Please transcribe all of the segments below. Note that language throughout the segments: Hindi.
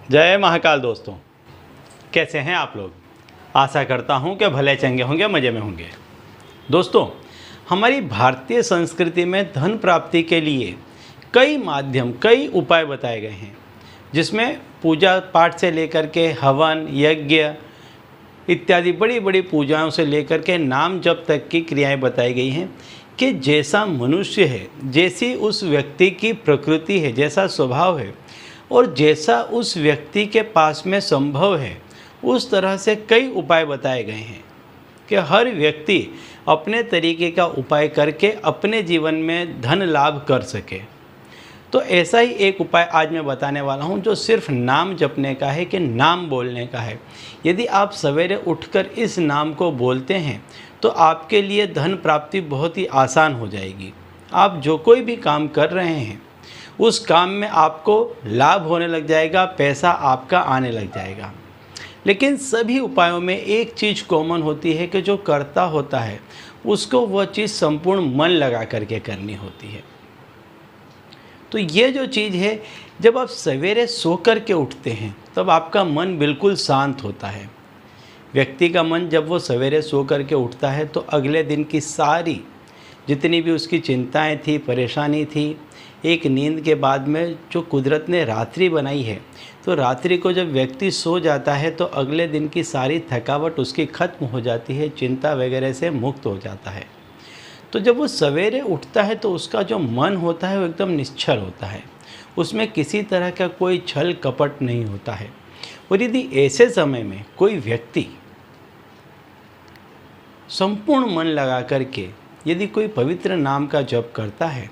जय महाकाल दोस्तों, कैसे हैं आप लोग। आशा करता हूं कि भले चंगे होंगे, मज़े में होंगे। दोस्तों, हमारी भारतीय संस्कृति में धन प्राप्ति के लिए कई माध्यम, कई उपाय बताए गए हैं, जिसमें पूजा पाठ से लेकर के हवन, यज्ञ इत्यादि बड़ी बड़ी पूजाओं से लेकर के नाम जप तक की क्रियाएं बताई गई हैं कि जैसा मनुष्य है, जैसी उस व्यक्ति की प्रकृति है, जैसा स्वभाव है और जैसा उस व्यक्ति के पास में संभव है, उस तरह से कई उपाय बताए गए हैं कि हर व्यक्ति अपने तरीके का उपाय करके अपने जीवन में धन लाभ कर सके। तो ऐसा ही एक उपाय आज मैं बताने वाला हूं, जो सिर्फ नाम जपने का है, कि नाम बोलने का है। यदि आप सवेरे उठकर इस नाम को बोलते हैं तो आपके लिए धन प्राप्ति बहुत ही आसान हो जाएगी। आप जो कोई भी काम कर रहे हैं उस काम में आपको लाभ होने लग जाएगा, पैसा आपका आने लग जाएगा। लेकिन सभी उपायों में एक चीज़ कॉमन होती है कि जो करता होता है उसको वह चीज़ संपूर्ण मन लगा करके करनी होती है। तो ये जो चीज़ है, जब आप सवेरे सो कर के उठते हैं तब आपका मन बिल्कुल शांत होता है। व्यक्ति का मन जब वो सवेरे सो कर के उठता है तो अगले दिन की सारी जितनी भी उसकी चिंताएं थी, परेशानी थी, एक नींद के बाद में जो कुदरत ने रात्रि बनाई है, तो रात्रि को जब व्यक्ति सो जाता है तो अगले दिन की सारी थकावट उसकी खत्म हो जाती है, चिंता वगैरह से मुक्त हो जाता है। तो जब वो सवेरे उठता है तो उसका जो मन होता है वो एकदम निश्चल होता है, उसमें किसी तरह का कोई छल कपट नहीं होता है। और यदि ऐसे समय में कोई व्यक्ति संपूर्ण मन लगा करके यदि कोई पवित्र नाम का जप करता है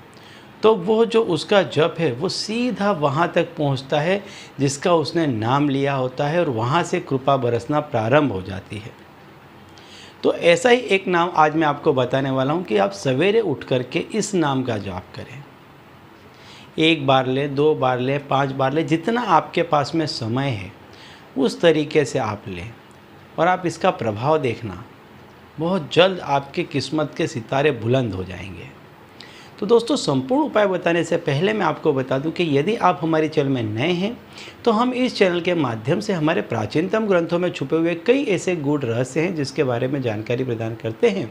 तो वो जो उसका जप है वो सीधा वहाँ तक पहुँचता है जिसका उसने नाम लिया होता है, और वहाँ से कृपा बरसना प्रारंभ हो जाती है। तो ऐसा ही एक नाम आज मैं आपको बताने वाला हूँ कि आप सवेरे उठ करके इस नाम का जाप करें। 1 बार ले, 2 बार ले, 5 बार ले, जितना आपके पास में समय है उस तरीके से आप लें, और आप इसका प्रभाव देखना, बहुत जल्द आपके किस्मत के सितारे बुलंद हो जाएंगे। तो दोस्तों, संपूर्ण उपाय बताने से पहले मैं आपको बता दूं कि यदि आप हमारे चैनल में नए हैं तो हम इस चैनल के माध्यम से हमारे प्राचीनतम ग्रंथों में छुपे हुए कई ऐसे गूढ़ रहस्य हैं जिसके बारे में जानकारी प्रदान करते हैं।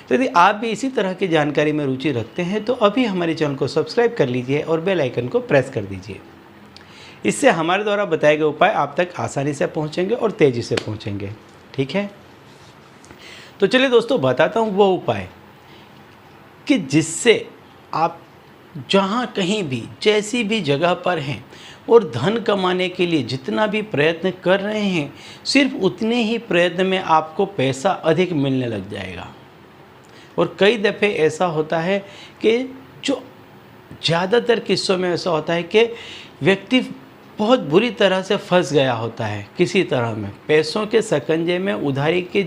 तो यदि आप भी इसी तरह की जानकारी में रुचि रखते हैं तो अभी हमारे चैनल को सब्सक्राइब कर लीजिए और बेल आइकन को प्रेस कर दीजिए। इससे हमारे द्वारा बताए गए उपाय आप तक आसानी से पहुँचेंगे और तेज़ी से पहुँचेंगे। ठीक है, तो चलिए दोस्तों, बताता हूँ वो उपाय कि जिससे आप जहाँ कहीं भी, जैसी भी जगह पर हैं और धन कमाने के लिए जितना भी प्रयत्न कर रहे हैं, सिर्फ उतने ही प्रयत्न में आपको पैसा अधिक मिलने लग जाएगा। और कई दफ़े ऐसा होता है कि जो ज़्यादातर किस्सों में ऐसा होता है कि व्यक्ति बहुत बुरी तरह से फंस गया होता है, किसी तरह में पैसों के शकंजे में, उधारी के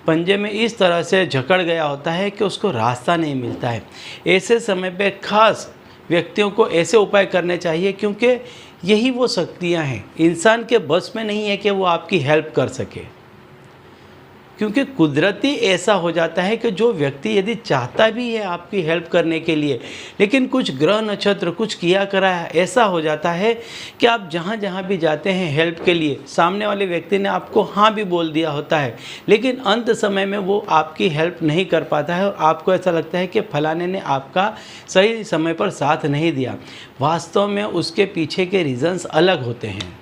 पंजे में इस तरह से जकड़ गया होता है कि उसको रास्ता नहीं मिलता है। ऐसे समय पे खास व्यक्तियों को ऐसे उपाय करने चाहिए, क्योंकि यही वो शक्तियां हैं, इंसान के बस में नहीं है कि वो आपकी हेल्प कर सके। क्योंकि कुदरती ऐसा हो जाता है कि जो व्यक्ति यदि चाहता भी है आपकी हेल्प करने के लिए, लेकिन कुछ ग्रह नक्षत्र, कुछ किया करा ऐसा हो जाता है कि आप जहाँ जहाँ भी जाते हैं हेल्प के लिए, सामने वाले व्यक्ति ने आपको हाँ भी बोल दिया होता है, लेकिन अंत समय में वो आपकी हेल्प नहीं कर पाता है और आपको ऐसा लगता है कि फलाने ने आपका सही समय पर साथ नहीं दिया। वास्तव में उसके पीछे के रीज़न्स अलग होते हैं।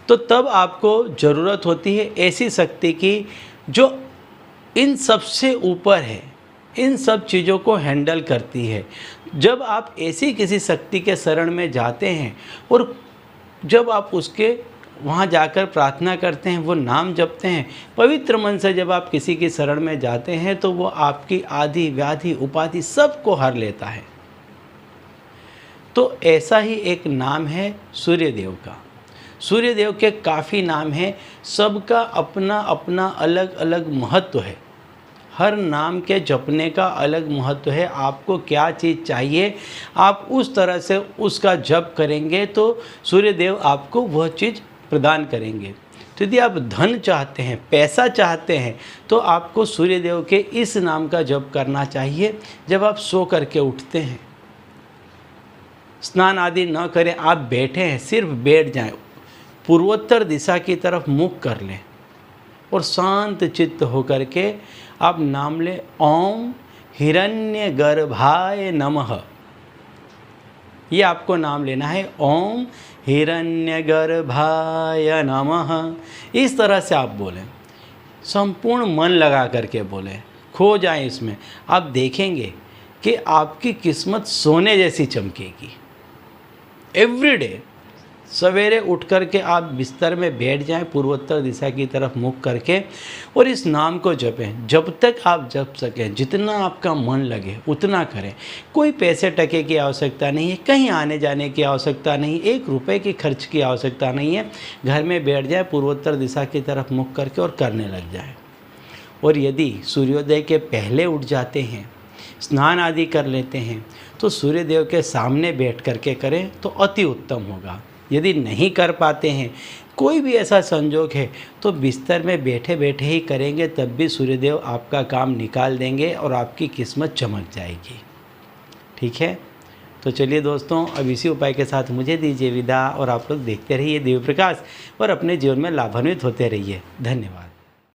तो तब आपको ज़रूरत होती है ऐसी शक्ति की जो इन सब से ऊपर है, इन सब चीज़ों को हैंडल करती है। जब आप ऐसी किसी शक्ति के शरण में जाते हैं और जब आप उसके वहाँ जाकर प्रार्थना करते हैं, वो नाम जपते हैं, पवित्र मन से जब आप किसी की शरण में जाते हैं तो वो आपकी आदि व्याधि उपाधि सबको हर लेता है। तो ऐसा ही एक नाम है सूर्यदेव का। सूर्यदेव के काफ़ी नाम हैं, सबका अपना अपना अलग अलग महत्व है। हर नाम के जपने का अलग महत्व है। आपको क्या चीज़ चाहिए, आप उस तरह से उसका जप करेंगे तो सूर्यदेव आपको वह चीज़ प्रदान करेंगे। तो यदि आप धन चाहते हैं, पैसा चाहते हैं, तो आपको सूर्यदेव के इस नाम का जप करना चाहिए। जब आप सो करके उठते हैं, स्नान आदि न करें, आप बैठे हैं, सिर्फ बैठ जाएं, पूर्वोत्तर दिशा की तरफ मुख कर लें और शांत चित्त होकर के आप नाम लें, ओम हिरण्यगर्भाय नमः। ये आपको नाम लेना है, ओम हिरण्यगर्भाय नमः। इस तरह से आप बोलें, संपूर्ण मन लगा करके बोलें, खो जाएं इसमें। आप देखेंगे कि आपकी किस्मत सोने जैसी चमकेगी। एवरीडे सवेरे उठ करके आप बिस्तर में बैठ जाएं, पूर्वोत्तर दिशा की तरफ मुख करके, और इस नाम को जपें। जब तक आप जप सकें, जितना आपका मन लगे उतना करें। कोई पैसे टके की आवश्यकता नहीं है, कहीं आने जाने की आवश्यकता नहीं, 1 रुपये की खर्च की आवश्यकता नहीं है। घर में बैठ जाए, पूर्वोत्तर दिशा की तरफ मुख करके और करने लग जाए। और यदि सूर्योदय के पहले उठ जाते हैं, स्नान आदि कर लेते हैं, तो सूर्यदेव के सामने बैठ करके करें तो अति उत्तम होगा। यदि नहीं कर पाते हैं, कोई भी ऐसा संजोग है, तो बिस्तर में बैठे बैठे ही करेंगे, तब भी सूर्यदेव आपका काम निकाल देंगे और आपकी किस्मत चमक जाएगी। ठीक है, तो चलिए दोस्तों, अब इसी उपाय के साथ मुझे दीजिए विदा, और आप लोग देखते रहिए दिव्य प्रकाश और अपने जीवन में लाभान्वित होते रहिए। धन्यवाद।